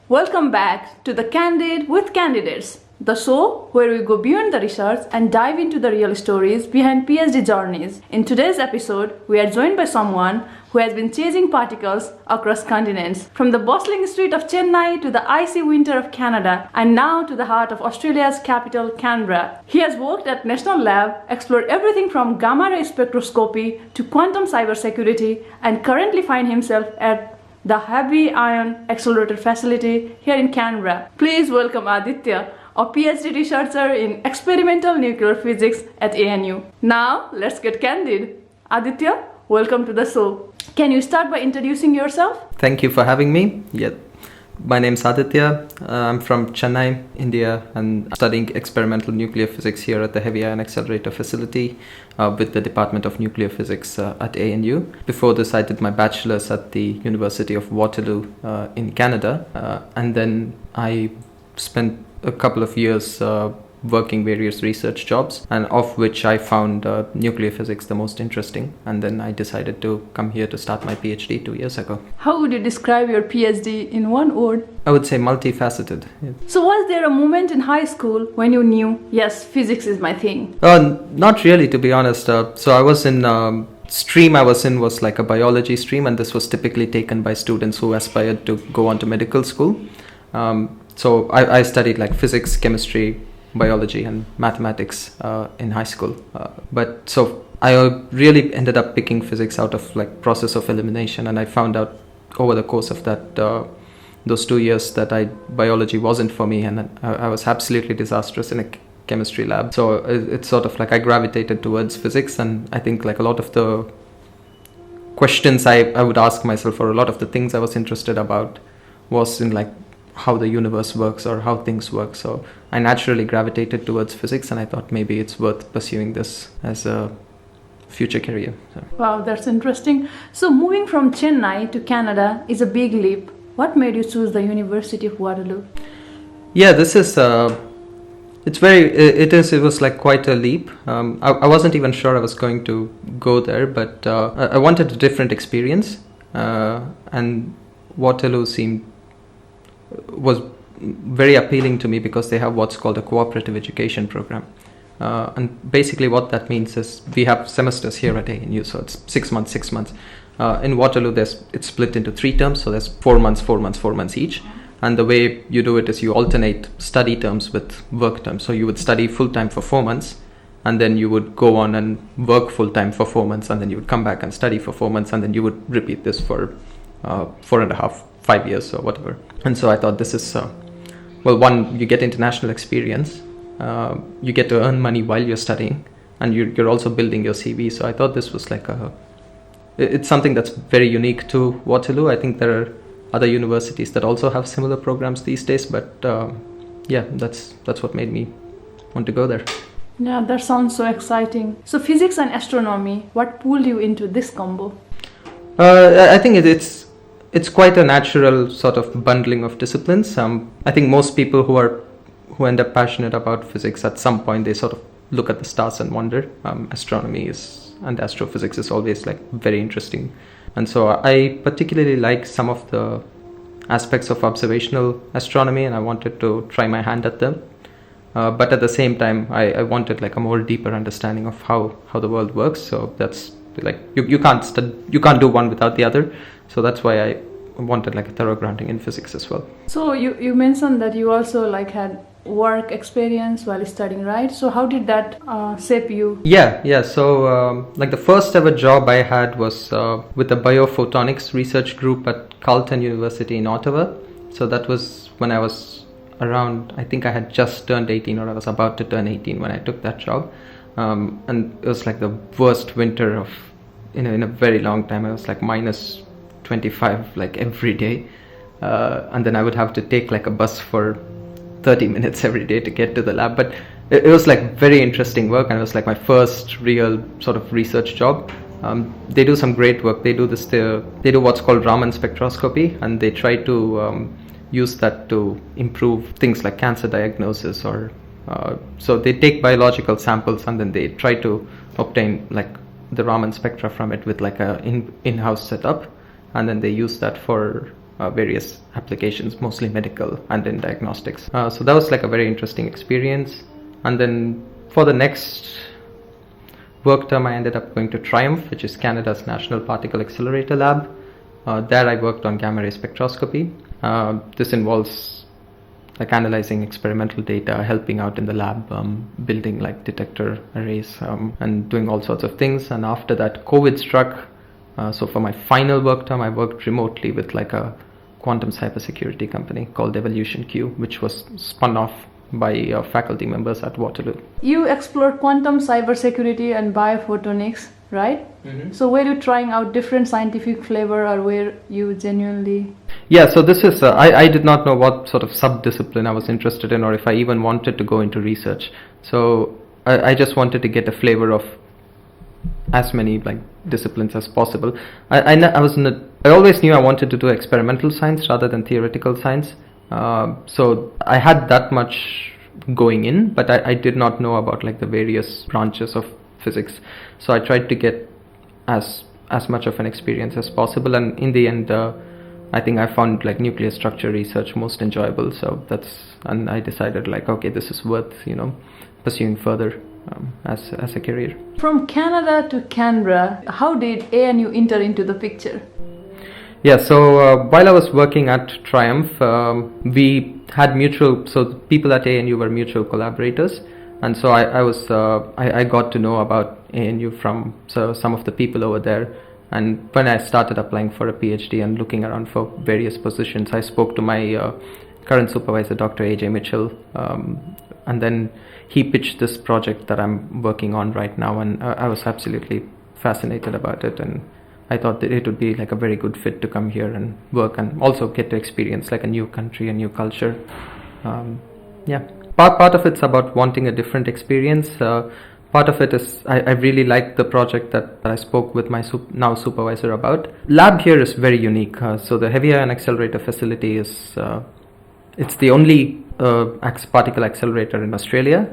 Welcome back to the Candid with Candidates, the show where we go beyond the research and dive into the real stories behind PhD journeys. In today's episode, we are joined by someone who has been chasing particles across continents, from the bustling street of Chennai to the icy winter of Canada, and now to the heart of Australia's capital, Canberra. He has worked at National Lab, explored everything from gamma ray spectroscopy to quantum cybersecurity, and currently finds himself at the Heavy Ion Accelerator Facility here in Canberra. Please welcome Aditya, a PhD researcher in experimental nuclear physics at ANU. Now, let's get candid. Aditya, welcome to the show. Can you start by introducing yourself? Thank you for having me. My name's Aditya. I'm from Chennai, India, and studying experimental nuclear physics here at the Heavy Ion Accelerator Facility with the Department of Nuclear Physics at ANU. Before this, I did my bachelor's at the University of Waterloo in Canada, and then I spent a couple of years working various research jobs, and of which I found nuclear physics the most interesting, and then I decided to come here to start my PhD 2 years ago. How would you describe your PhD in one word? I would say multifaceted. Yeah. So was there a moment in high school when you knew, yes, physics is my thing? Not really, to be honest. So I was in stream I was in was like a biology stream, and this was typically taken by students who aspired to go on to medical school. So I studied like physics, chemistry, biology and mathematics in high school, but so I really ended up picking physics out of like process of elimination, and I found out over the course of that those 2 years that biology wasn't for me, and I was absolutely disastrous in a chemistry lab. So it's sort of like I gravitated towards physics, and I think like a lot of the questions I would ask myself, or a lot of the things I was interested about, was in like how the universe works or how things work. So I naturally gravitated towards physics, and I thought maybe it's worth pursuing this as a future career. So. Wow, that's interesting. So moving from Chennai to Canada is a big leap. What made you choose the University of Waterloo? Yeah, this is it was like quite a leap. I wasn't even sure I was going to go there, but I wanted a different experience, and Waterloo was very appealing to me because they have what's called a cooperative education program, and basically what that means is we have semesters here at ANU, so it's 6 months. In Waterloo it's split into 3 terms, so there's 4 months each, and the way you do it is you alternate study terms with work terms. So you would study full-time for 4 months, and then you would go on and work full-time for 4 months, and then you would come back and study for 4 months, and then you would repeat this for 4.5-5 years or whatever. And so I thought this is one, you get international experience, you get to earn money while you're studying, and you're also building your CV. So I thought this was like it's something that's very unique to Waterloo. I think there are other universities that also have similar programs these days, but that's what made me want to go there. Yeah, that sounds so exciting. So physics and astronomy, what pulled you into this combo? I think it's quite a natural sort of bundling of disciplines. I think most people who end up passionate about physics, at some point they sort of look at the stars and wonder. Astronomy and astrophysics is always like very interesting, and so I particularly like some of the aspects of observational astronomy, and I wanted to try my hand at them. But at the same time, I wanted like a more deeper understanding of how the world works. So that's like you can't do one without the other. So that's why I wanted like a thorough grounding in physics as well. So you mentioned that you also like had work experience while studying, right? So how did that shape you? Yeah. So like the first ever job I had was with the biophotonics research group at Carleton University in Ottawa. So that was when I was around, I think I had just turned 18, or I was about to turn 18 when I took that job. And it was like the worst winter of in a very long time. It was like minus 25 like every day, and then I would have to take like a bus for 30 minutes every day to get to the lab. But it was like very interesting work, and it was like my first real sort of research job. They do some great work. They do what's called Raman spectroscopy, and they try to use that to improve things like cancer diagnosis, or so they take biological samples and then they try to obtain like the Raman spectra from it with like a in-house setup, and then they use that for various applications, mostly medical and in diagnostics. So that was like a very interesting experience. And then for the next work term, I ended up going to Triumph, which is Canada's National Particle Accelerator Lab. There I worked on gamma ray spectroscopy. This involves like analyzing experimental data, helping out in the lab, building like detector arrays, and doing all sorts of things. And after that, COVID struck. So for my final work term, I worked remotely with like a quantum cybersecurity company called Evolution Q, which was spun off by faculty members at Waterloo. You explored quantum cybersecurity and biophotonics, right? Mm-hmm. So were you trying out different scientific flavor, or were you genuinely... Yeah, so this is, I did not know what sort of sub-discipline I was interested in, or if I even wanted to go into research. So I just wanted to get a flavor of as many like disciplines as possible. I always knew I wanted to do experimental science rather than theoretical science. So I had that much going in, but I did not know about like the various branches of physics. So I tried to get as much of an experience as possible, and in the end I think I found like nuclear structure research most enjoyable. So and I decided like, okay, this is worth pursuing further as a career. From Canada to Canberra, how did ANU enter into the picture? Yeah, so while I was working at Triumph, we had so people at ANU were mutual collaborators, and so I got to know about ANU from some of the people over there. And when I started applying for a PhD and looking around for various positions, I spoke to my current supervisor, Dr. AJ Mitchell, and then he pitched this project that I'm working on right now, and I was absolutely fascinated about it, and I thought that it would be like a very good fit to come here and work and also get to experience like a new country, a new culture. Part of it's about wanting a different experience. Part of it is I really like the project that I spoke with my now supervisor about. Lab here is very unique. So the Heavy Ion Accelerator Facility is it's the only particle accelerator in Australia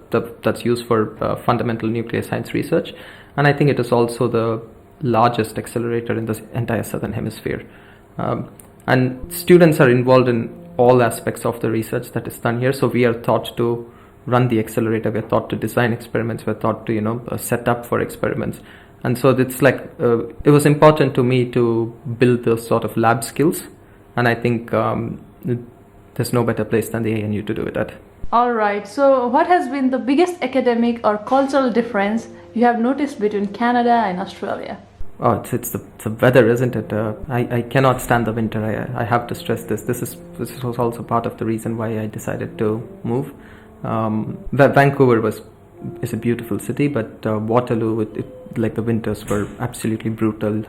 that's used for fundamental nuclear science research, and I think it is also the largest accelerator in the entire southern hemisphere. And students are involved in all aspects of the research that is done here. So we are taught to run the accelerator, we're taught to design experiments, we're taught to set up for experiments. And so it's like it was important to me to build those sort of lab skills, and I think there's no better place than the ANU to do it at. All right, so what has been the biggest academic or cultural difference you have noticed between Canada and Australia? Oh, it's the weather, isn't it? I cannot stand the winter. I have to stress this. This was also part of the reason why I decided to move. Vancouver is a beautiful city, but Waterloo, like the winters were absolutely brutal.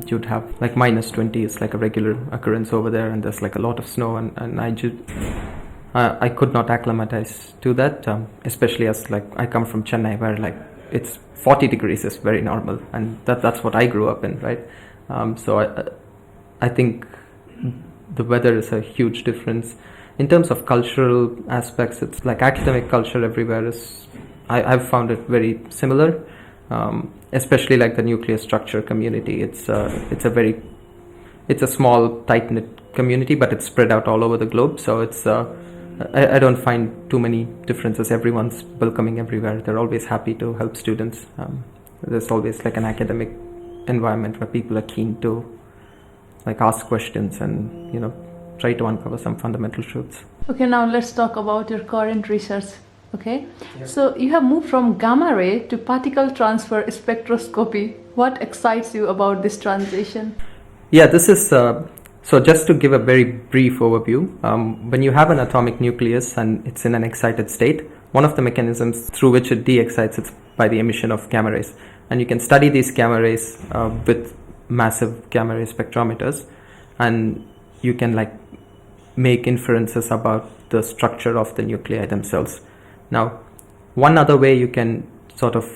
You'd have like -20 is like a regular occurrence over there, and there's like a lot of snow, and I could not acclimatize to that, especially as like I come from Chennai, where like it's 40 degrees is very normal, and that's what I grew up in, right? So I think the weather is a huge difference. In terms of cultural aspects, it's like academic culture everywhere is, I've found it very similar, especially like the nuclear structure community. It's a small tight-knit community, but it's spread out all over the globe. So it's I don't find too many differences. Everyone's welcoming everywhere. They're always happy to help students. There's always like an academic environment where people are keen to like ask questions and try to uncover some fundamental truths. Okay, now let's talk about your current research. Okay, yeah. So you have moved from gamma ray to particle transfer spectroscopy. What excites you about this transition? Yeah, this is so just to give a very brief overview, when you have an atomic nucleus and it's in an excited state, one of the mechanisms through which it de-excites is by the emission of gamma rays, and you can study these gamma rays with massive gamma ray spectrometers, and you can like make inferences about the structure of the nuclei themselves. Now, one other way you can sort of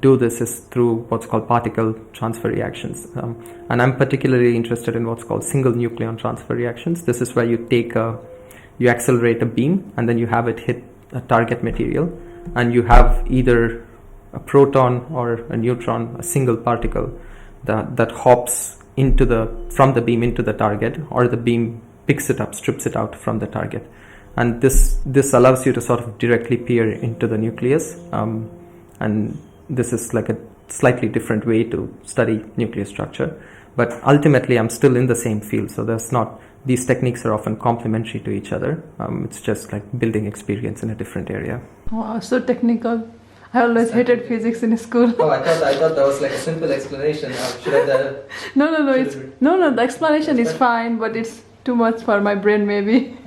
do this is through what's called particle transfer reactions, and I'm particularly interested in what's called single nucleon transfer reactions. This is where you accelerate a beam and then you have it hit a target material, and you have either a proton or a neutron, a single particle that hops from the beam into the target, or the beam picks it up, strips it out from the target. And this allows you to sort of directly peer into the nucleus, and this is like a slightly different way to study nuclear structure. But ultimately, I'm still in the same field, so these techniques are often complementary to each other. It's just like building experience in a different area. Wow, so technical. I always hated physics in school. Oh, I thought that was like a simple explanation. No, the explanation is fine, but it's too much for my brain maybe.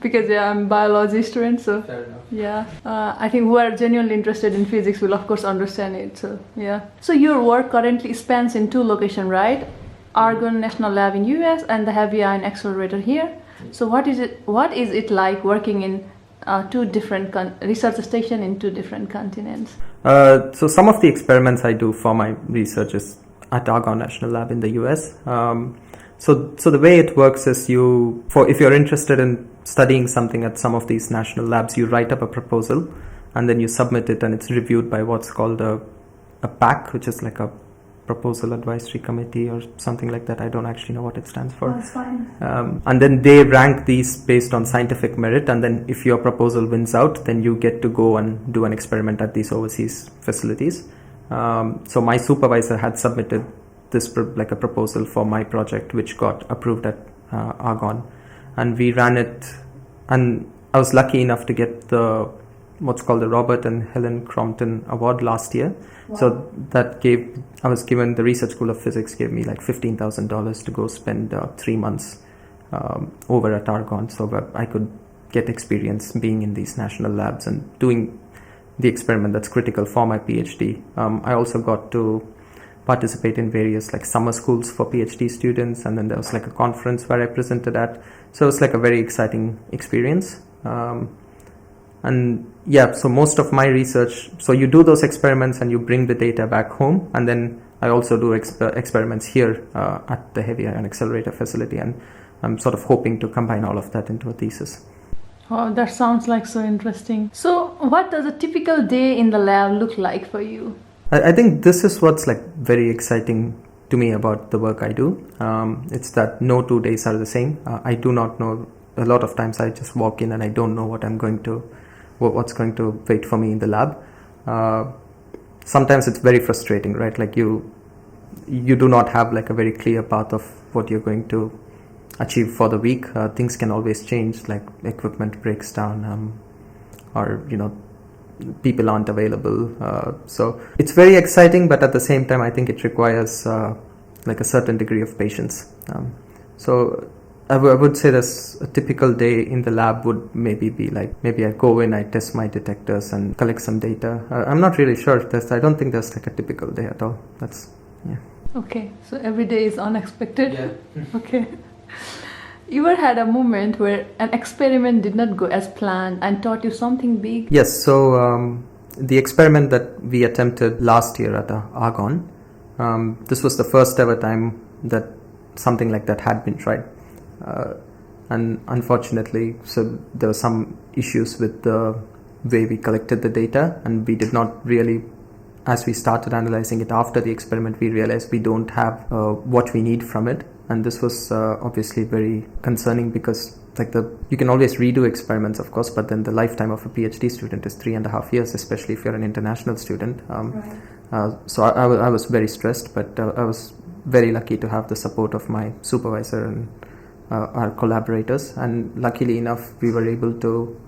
Because I'm a biology student, so Fair enough. yeah, I think who are genuinely interested in physics will of course understand it. So yeah. So your work currently spans in 2 locations, right? Argonne National Lab in US and the Heavy Ion Accelerator here. So what is it like working in 2 different research stations in 2 different continents? So some of the experiments I do for my research is at Argonne National Lab in the US. So the way it works is if you're interested in studying something at some of these national labs, you write up a proposal and then you submit it, and it's reviewed by what's called a PAC, which is like a Proposal Advisory Committee or something like that. I don't actually know what it stands for. That's fine. And then they rank these based on scientific merit, and then if your proposal wins out, then you get to go and do an experiment at these overseas facilities. So my supervisor had submitted this like a proposal for my project, which got approved at Argonne, and we ran it, and I was lucky enough to get what's called the Robert and Helen Crompton Award last year. Wow. So I was given, the Research School of Physics gave me like $15,000 to go spend 3 months over at Argonne, so that I could get experience being in these national labs and doing the experiment that's critical for my PhD. I also got to participate in various like summer schools for PhD students, and then there was like a conference where I presented at. So it's like a very exciting experience. And yeah, so most of my research, so you do those experiments and you bring the data back home, and then I also do experiments here at the Heavy Ion Accelerator Facility, and I'm sort of hoping to combine all of that into a thesis. Oh, that sounds like so interesting. So what does a typical day in the lab look like for you? I think this is what's like very exciting to me about the work I do. It's that no 2 days are the same. I do not know. A lot of times I just walk in and I don't know what's going to wait for me in the lab. Sometimes it's very frustrating, right? Like you do not have like a very clear path of what you're going to achieve for the week. Things can always change, like equipment breaks down, or people aren't available. So it's very exciting, but at the same time, I think it requires like a certain degree of patience. So I would say that a typical day in the lab would maybe be like, maybe I go in, I test my detectors and collect some data. I'm not really sure. I don't think there's like a typical day at all. Yeah. Okay, so every day is unexpected. Yeah. Okay. You ever had a moment where an experiment did not go as planned and taught you something big? Yes, so the experiment that we attempted last year at Argonne, this was the first ever time that something like that had been tried. And unfortunately, so there were some issues with the way we collected the data, and we did not really, as we started analyzing it after the experiment, we realized we don't have what we need from it. And this was obviously very concerning, because you can always redo experiments, of course, but then the lifetime of a PhD student is 3.5 years, especially if you're an international student. Right. So I was very stressed, but I was very lucky to have the support of my supervisor and our collaborators, and luckily enough we were able to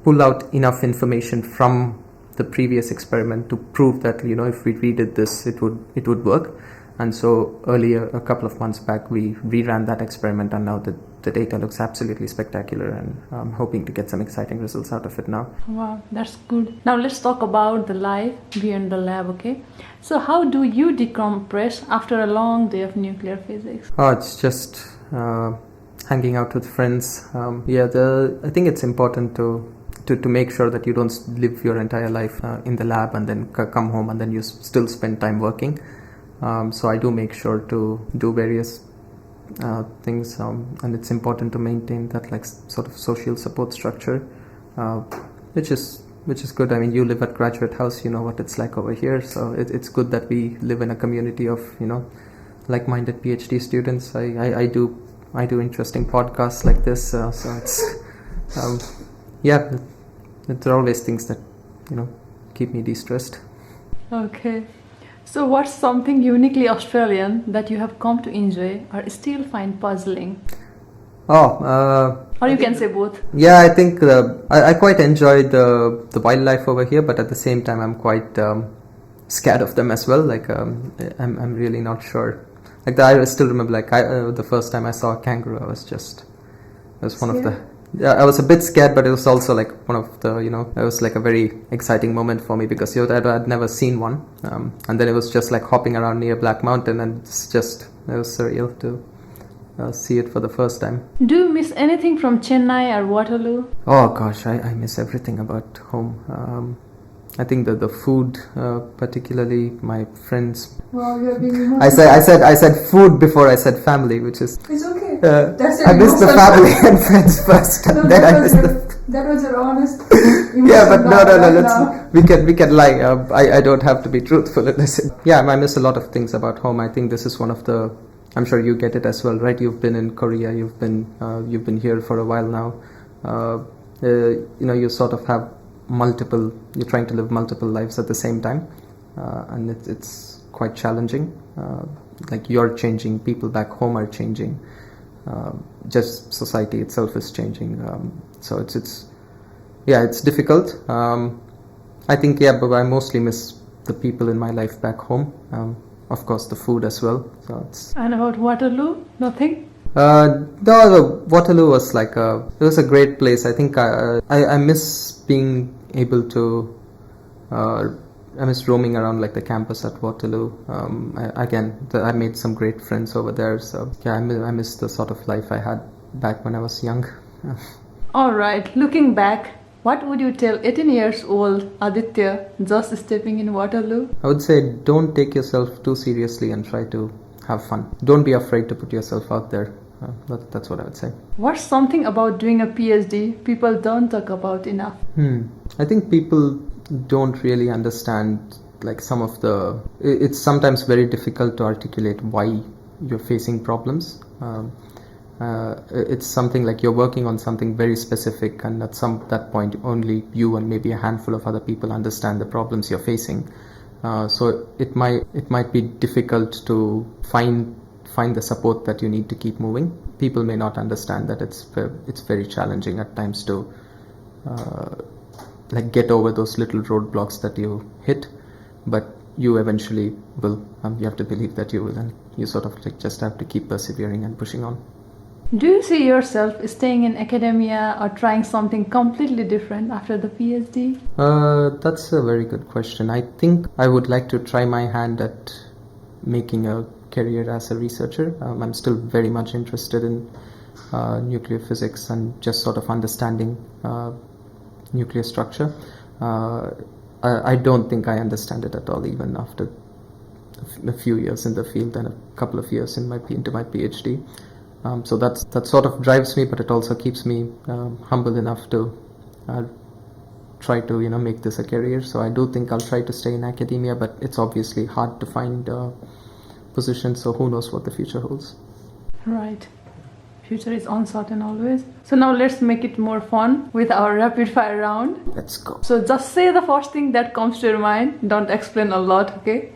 pull out enough information from the previous experiment to prove that if we redid this, it would work. And so earlier, a couple of months back, we reran that experiment, and now the data looks absolutely spectacular, and I'm hoping to get some exciting results out of it now. Wow, that's good. Now let's talk about the life beyond the lab, okay? So how do you decompress after a long day of nuclear physics? Oh, it's just hanging out with friends. I think it's important to make sure that you don't live your entire life in the lab and then come home and then you still spend time working. So I do make sure to do various things, and it's important to maintain that like sort of social support structure, which is good. I mean, you live at Graduate House, you know what it's like over here. So it's good that we live in a community of like-minded PhD students. I do interesting podcasts like this, so it's yeah, there are always things that keep me de-stressed. Okay. So what's something uniquely Australian that you have come to enjoy or still find puzzling? Or you can say both. Yeah, I think I quite enjoy the wildlife over here, but at the same time I'm quite scared of them as well. Like I'm really not sure. Like I still remember the first time I saw a kangaroo, I was one of the. Yeah, I was a bit scared, but it was also like one of the, it was like a very exciting moment for me because I'd never seen one. And then it was just like hopping around near Black Mountain, and it was surreal to see it for the first time. Do you miss anything from Chennai or Waterloo? Oh gosh, I miss everything about home. I think that the food, particularly my friends. Wow, you're being I said food before I said family, which is. It's okay. I missed the family and friends first, No, and then I missed that was your honest. Yeah, but no. Now. We can lie. I don't have to be truthful in this. Yeah, I miss a lot of things about home. I think this is one of the. I'm sure you get it as well, right? You've been in Korea. You've been here for a while now. You sort of have multiple. You're trying to live multiple lives at the same time, and it's quite challenging. Like you're changing, people back home are changing. Just society itself is changing. So it's difficult. I think but I mostly miss the people in my life back home. Of course, the food as well. So it's. And about Waterloo, nothing? No, Waterloo was it was a great place. I think I miss being able to. I miss roaming around like the campus at Waterloo. I made some great friends over there. So yeah, I miss the sort of life I had back when I was young. All right. Looking back, what would you tell 18 years old Aditya just stepping in Waterloo? I would say don't take yourself too seriously and try to have fun. Don't be afraid to put yourself out there. That's what I would say. What's something about doing a PhD people don't talk about enough? I think people don't really understand like some of the. It's sometimes very difficult to articulate why you're facing problems. It's something like you're working on something very specific, and at that point only you and maybe a handful of other people understand the problems you're facing. So it might be difficult to find the support that you need to keep moving. People may not understand that it's very challenging at times to get over those little roadblocks that you hit, but you eventually will. You have to believe that you will, and you sort of just have to keep persevering and pushing on. Do you see yourself staying in academia or trying something completely different after the PhD? That's a very good question. I think I would like to try my hand at making a career as a researcher. I'm still very much interested in nuclear physics and just sort of understanding nuclear structure. I don't think I understand it at all, even after a few years in the field and a couple of years into my PhD. So that sort of drives me, but it also keeps me humble enough to try to make this a career. So I do think I'll try to stay in academia, but it's obviously hard to find positions. So who knows what the future holds? Right. Future is uncertain always. So now let's make it more fun with our rapid fire round. Let's go. So just say the first thing that comes to your mind. Don't explain a lot, okay?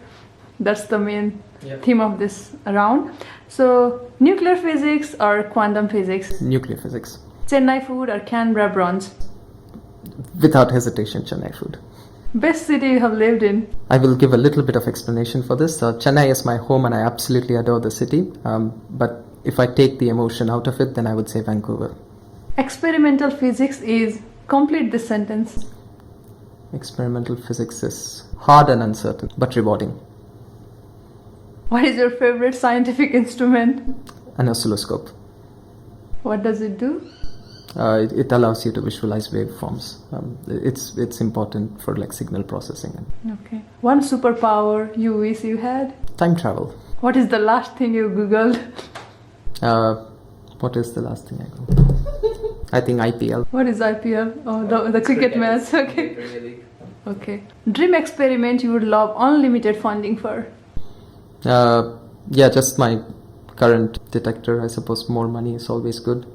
That's the main theme of this round. So nuclear physics or quantum physics? Nuclear physics. Chennai food or Canberra brunch? Without hesitation, Chennai food. Best city you have lived in? I will give a little bit of explanation for this. Chennai is my home and I absolutely adore the city. But if I take the emotion out of it, then I would say Vancouver. Experimental physics is, complete this sentence. Experimental physics is hard and uncertain, but rewarding. What is your favorite scientific instrument? An oscilloscope. What does it do? It allows you to visualize waveforms. It's important for signal processing. Okay. One superpower you wish you had? Time travel. What is the last thing you Googled? What is the last thing I Googled? I think IPL. What is IPL? Oh, the cricket match. Okay. Okay. Dream experiment you would love unlimited funding for? Yeah, just my current detector. I suppose more money is always good.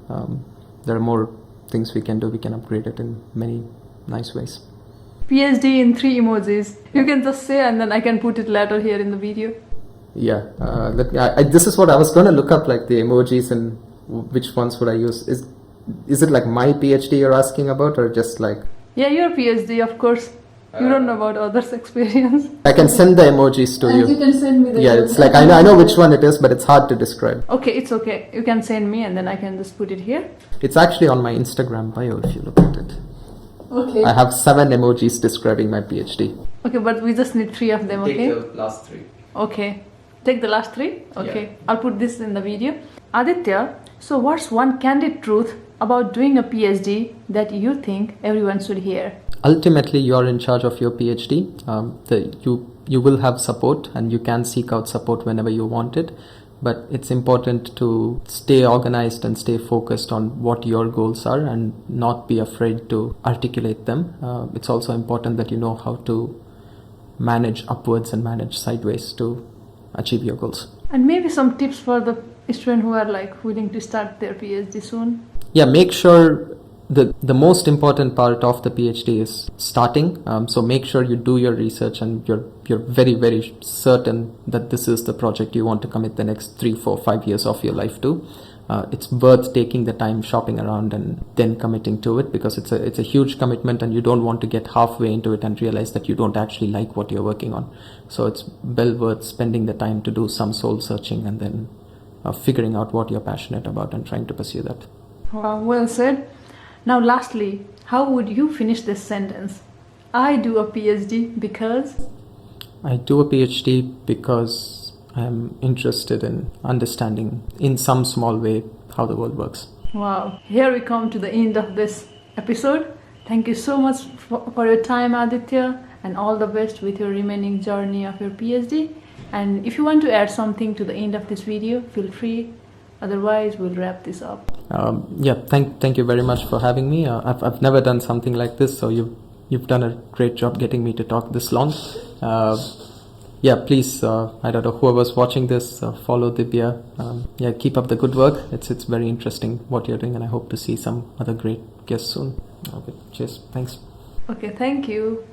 There are more things we can do. We can upgrade it in many nice ways. PhD in 3 emojis. You can just say and then I can put it later here in the video. Yeah, this is what I was going to look up, like the emojis and which ones would I use. Is it like my PhD you're asking about, or just like... Yeah, your PhD, of course. You don't know about others' experience. I can send the emojis to And you. you can send me the Yeah, it's like I know which one it is, but it's hard to describe. Okay, it's okay. You can send me and then I can just put it here. It's actually on my Instagram bio if you look at it. Okay. I have 7 emojis describing my PhD. Okay, but we just need 3 of them, okay? Take the last 3. Okay. Take the last 3? Okay. Yeah. I'll put this in the video. Aditya, so what's one candid truth about doing a PhD that you think everyone should hear? Ultimately, you're in charge of your PhD. You will have support and you can seek out support whenever you want it. But it's important to stay organized and stay focused on what your goals are and not be afraid to articulate them. It's also important that you know how to manage upwards and manage sideways to achieve your goals. And maybe some tips for the students who are like willing to start their PhD soon. Yeah, make sure the most important part of the PhD is starting. So make sure you do your research and you're very, very certain that this is the project you want to commit the next 3, 4, 5 years of your life to. It's worth taking the time shopping around and then committing to it, because it's a huge commitment and you don't want to get halfway into it and realize that you don't actually like what you're working on. So it's well worth spending the time to do some soul searching and then figuring out what you're passionate about and trying to pursue that. Wow, well said. Now lastly, how would you finish this sentence? I do a PhD because... I do a PhD because I'm interested in understanding in some small way how the world works. Wow, here we come to the end of this episode. Thank you so much for your time, Aditya, and all the best with your remaining journey of your PhD. And if you want to add something to the end of this video, feel free. Otherwise, we'll wrap this up. Thank you very much for having me. I've never done something like this, so you've done a great job getting me to talk this long. Please, I don't know, whoever's watching this, follow Divya. Keep up the good work. It's very interesting what you're doing, and I hope to see some other great guests soon. Okay, cheers. Thanks. Okay, thank you.